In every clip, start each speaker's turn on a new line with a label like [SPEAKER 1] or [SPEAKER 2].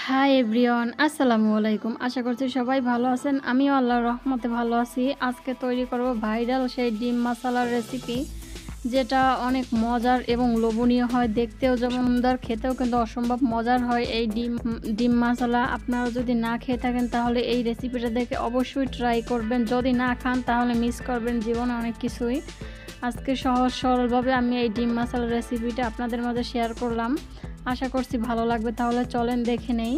[SPEAKER 1] Hi everyone, আসসালামু আলাইকুম। আশা করছি সবাই ভালো আছেন। আমিও আল্লাহর রহমতে ভালো আছি। আজকে তৈরি করব ভাইরাল সেই ডিম মশলার রেসিপি, যেটা অনেক মজার এবং লোভনীয় হয়। দেখতেও যেমন সুন্দর, খেতেও কিন্তু অসম্ভব মজার হয়। এই ডিম মশলা আপনারা যদি না খেয়ে থাকেন তাহলে এই রেসিপিটা দেখে অবশ্যই ট্রাই করবেন। যদি না খান তাহলে মিস করবেন জীবনে অনেক কিছুই। আজকে সহজ সরলভাবে আমি এই ডিম মশলার রেসিপিটা আপনাদের মাঝে শেয়ার করলাম। আশা করছি ভালো লাগবে। তাহলে চলেন দেখে নেই।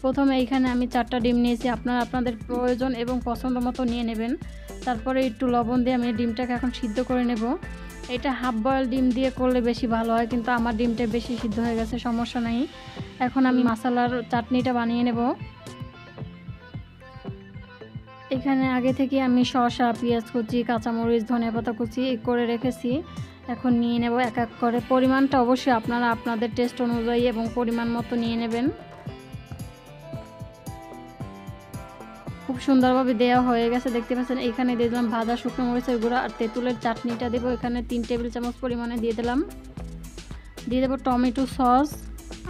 [SPEAKER 1] প্রথমে এইখানে আমি 4টা ডিম নিয়েছি। আপনারা আপনাদের প্রয়োজন এবং পছন্দ মতো নিয়ে নেবেন। তারপরে একটু লবণ দিয়ে আমি ডিমটাকে এখন সিদ্ধ করে নেব। এটা হাফ বয়েল ডিম দিয়ে করলে বেশি ভালো হয়, কিন্তু আমার ডিমটা বেশি সিদ্ধ হয়ে গেছে, সমস্যা নাই। এখন আমি মশলার চাটনিটা বানিয়ে নেব। এখানে আগে থেকে আমি শসা, পেঁয়াজ কুচি, কাঁচামরিচ, ধনেপাতা কুচি করে রেখেছি। এখন নিয়ে নেব এক এক করে। পরিমাণটা অবশ্যই আপনারা আপনাদের টেস্ট অনুযায়ী এবং পরিমাণ মতো নিয়ে নেবেন। খুব সুন্দরভাবে দেওয়া হয়ে গেছে, দেখতে পাচ্ছেন। এখানে দিয়ে দিলাম ভাজা শুকনো মরিচের গুঁড়া আর তেঁতুলের চাটনিটা দেবো। এখানে 3 টেবিল চামচ পরিমাণে দিয়ে দিলাম। দিয়ে দেবো টমেটো সস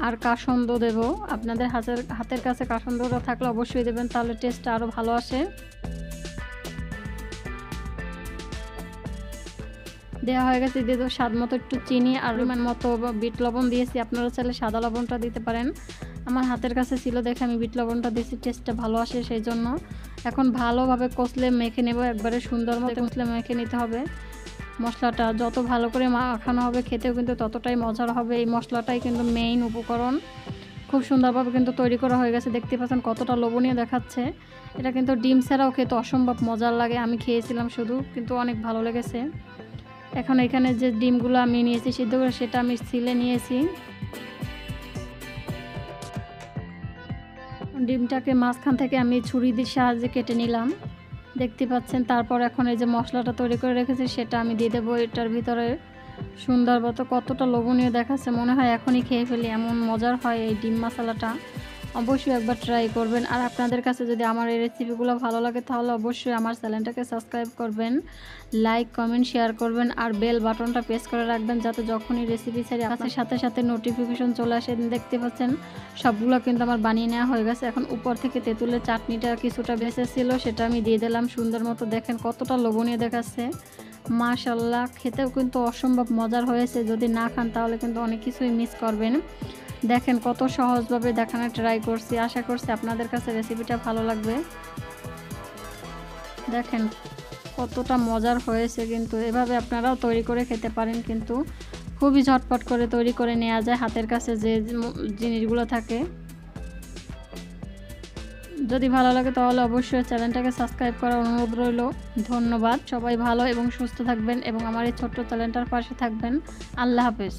[SPEAKER 1] আর কাসন্দ দেব। আপনাদের হাতের কাছে কাসন্দটা থাকলে অবশ্যই দেবেন, তাহলে টেস্টটা আরও ভালো আসে। দেওয়া হয়ে গেছে। দিয়ে দেবো স্বাদ মতো একটু চিনি আর পরিমাণ মতো বিট লবণ দিয়েছি। আপনারা চাইলে সাদা লবণটা দিতে পারেন। আমার হাতের কাছে ছিল দেখে আমি বিট লবণটা দিয়েছি, টেস্টটা ভালো আসে সেই জন্য। এখন ভালোভাবে কষলে মেখে নেব, একবারে সুন্দর মতো কষলে মেখে নিতে হবে। মশলাটা যত ভালো করে মাখানো হবে খেতেও কিন্তু ততটাই মজার হবে। এই মশলাটাই কিন্তু মেইন উপকরণ। খুব সুন্দরভাবে কিন্তু তৈরি করা হয়ে গেছে, দেখতে পাচ্ছেন কতটা লোভনীয় দেখাচ্ছে। এটা কিন্তু ডিম ছাড়াও খেতে অসম্ভব মজার লাগে। আমি খেয়েছিলাম শুধু, কিন্তু অনেক ভালো লেগেছে। এখন এখানে যে ডিমগুলো আমি নিয়েছি সিদ্ধ করে, সেটা আমি ছিলে নিয়েছি। ডিমটাকে মাঝখান থেকে আমি ছুরির সাহায্যে কেটে নিলাম, দেখতে পাচ্ছেন। তারপর এখন এই যে মশলাটা তৈরি করে রেখেছি সেটা আমি দিয়ে দেবো এটার ভিতরে। সুন্দর মতো কতটা লোভনীয় দেখাচ্ছে, মনে হয় এখনই খেয়ে ফেলি, এমন মজার হয় এই ডিম মশলাটা। অবশ্যই একবার ট্রাই করবেন। আর আপনাদের কাছে যদি আমার এই রেসিপিগুলো ভালো লাগে তাহলে অবশ্যই আমার চ্যানেলটাকে সাবস্ক্রাইব করবেন, লাইক কমেন্ট শেয়ার করবেন আর বেল বাটনটা প্রেস করে রাখবেন, যাতে যখনই রেসিপি ছাড়ি আপনার সাথে সাথে নোটিফিকেশন চলে আসে। দেখতে পাচ্ছেন সবগুলো কিন্তু আমার বানিয়ে নেওয়া হয়ে গেছে। এখন উপর থেকে তেঁতুলের চাটনিটা কিছুটা বেঁচে ছিল, সেটা আমি দিয়ে দিলাম সুন্দর মতো। দেখেন কতটা লোভনীয় দেখাচ্ছে, মাশাআল্লাহ। খেতেও কিন্তু অসম্ভব মজার হয়েছে। যদি না খান তাহলে কিন্তু অনেক কিছুই মিস করবেন। দেখেন কত সহজভাবে দেখানোর ট্রাই করছি। আশা করছি আপনাদের কাছে রেসিপিটা ভালো লাগবে। দেখেন কতটা মজার হয়েছে, কিন্তু এভাবে আপনারাও তৈরি করে খেতে পারেন। কিন্তু খুবই ঝটপট করে তৈরি করে নেওয়া যায় হাতের কাছে যে জিনিসগুলো থাকে। যদি ভালো লাগে তাহলে অবশ্যই চ্যানেলটাকে সাবস্ক্রাইব করার অনুরোধ রইল। ধন্যবাদ। সবাই ভালো এবং সুস্থ থাকবেন এবং আমার এই ছোট্ট চ্যানেলটার পাশে থাকবেন। আল্লাহ হাফেজ।